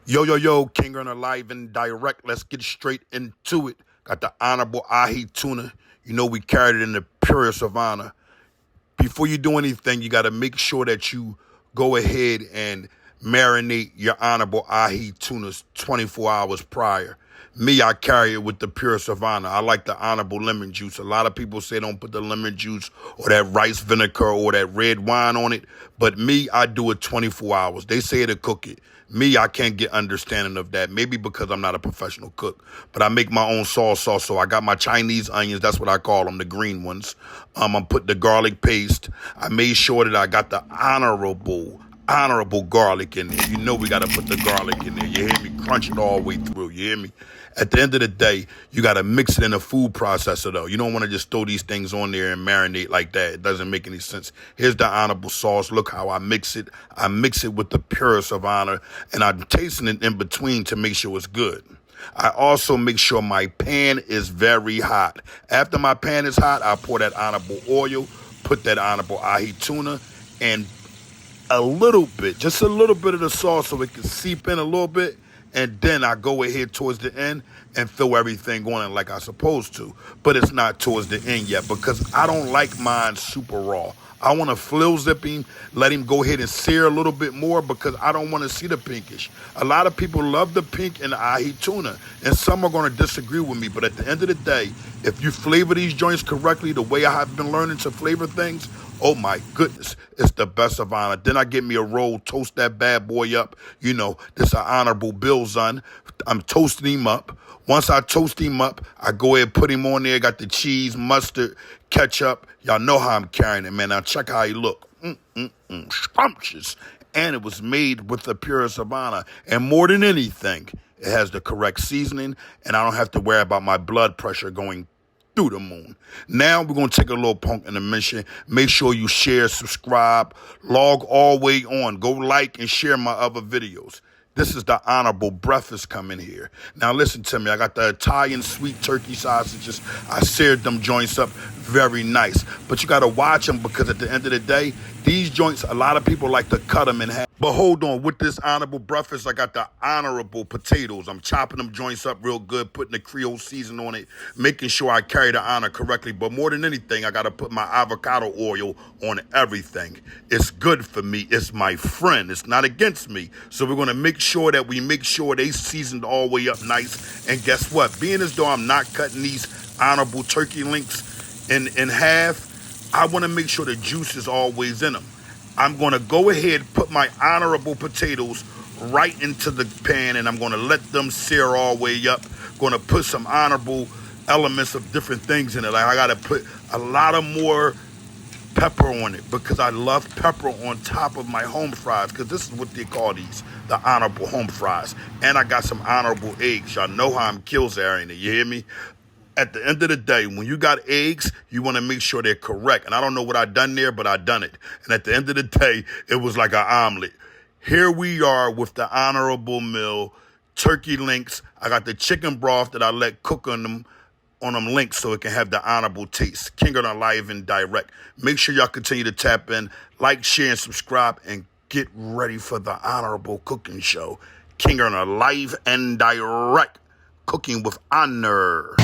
Yo, King Earner live and direct. Let's get straight into it. Got the Honorable Ahi Tuna. You know we carried it in the purest of honor. Before you do anything, you got to make sure that you go ahead and marinate your Honorable Ahi Tunas 24 hours prior. Me, I carry it with the purest of honor. I like the Honorable lemon juice. A lot of people say don't put the lemon juice or that rice vinegar or that red wine on it. But me, I do it 24 hours. They say to cook it. Me, I can't get understanding of that. Maybe because I'm not a professional cook. But I make my own sauce. So I got my Chinese onions. That's what I call them, the green ones. I'm put the garlic paste. I made sure that I got the honorable garlic in there. You know we got to put the garlic in there. You hear me? Crunch it all the way through. You hear me? At the end of the day, you got to mix it in a food processor, though. You don't want to just throw these things on there and marinate like that. It doesn't make any sense. Here's the honorable sauce. Look how I mix it. I mix it with the purest of honor, and I'm tasting it in between to make sure it's good. I also make sure my pan is very hot. After my pan is hot, I pour that honorable oil, put that honorable ahi tuna, and a little bit, just a little bit of the sauce so it can seep in a little bit. And then I go ahead towards the end and throw everything on it like I'm supposed to. But it's not towards the end yet because I don't like mine super raw. I want to flail zip him, let him go ahead and sear a little bit more because I don't want to see the pinkish. A lot of people love the pink in the ahi tuna, and some are going to disagree with me. But at the end of the day, if you flavor these joints correctly, the way I have been learning to flavor things, oh my goodness, it's the best of honor. Then I get me a roll, toast that bad boy up. You know, this is an honorable Bill Zun. I'm toasting him up. Once I toast him up, I go ahead and put him on there. Got the cheese, mustard, ketchup. Y'all know how I'm carrying it, man. Now check how he look. Scrumptious. And it was made with the purest of honor. And more than anything, it has the correct seasoning, and I don't have to worry about my blood pressure going through the moon. Now we're going to take a little punk in the mission. Make sure you share, subscribe, log all the way on. Go like and share my other videos. This is the honorable breakfast coming here. Now listen to me. I got the Italian sweet turkey sausages. I seared them joints up very nice. But you got to watch them because at the end of the day, these joints, a lot of people like to cut them in half. But hold on, with this honorable breakfast, I got the honorable potatoes. I'm chopping them joints up real good, putting the Creole season on it, making sure I carry the honor correctly. But more than anything, I got to put my avocado oil on everything. It's good for me. It's my friend. It's not against me. So we're going to make sure that we make sure they seasoned all the way up nice. And guess what? Being as though I'm not cutting these honorable turkey links in half, I want to make sure the juice is always in them. I'm going to go ahead and put my honorable potatoes right into the pan, and I'm going to let them sear all the way up. Going to put some honorable elements of different things in it. Like I got to put a lot of more pepper on it because I love pepper on top of my home fries because this is what they call these, the honorable home fries. And I got some honorable eggs. Y'all know how I'm Killzarian it. You hear me? At the end of the day, when you got eggs, you want to make sure they're correct. And I don't know what I done there, but I done it. And at the end of the day, it was like an omelet. Here we are with the honorable meal, turkey links. I got the chicken broth that I let cook on them links so it can have the honorable taste. King Earner live and direct. Make sure y'all continue to tap in, like, share, and subscribe, and get ready for the honorable cooking show. King Earner live and direct. Cooking with honor.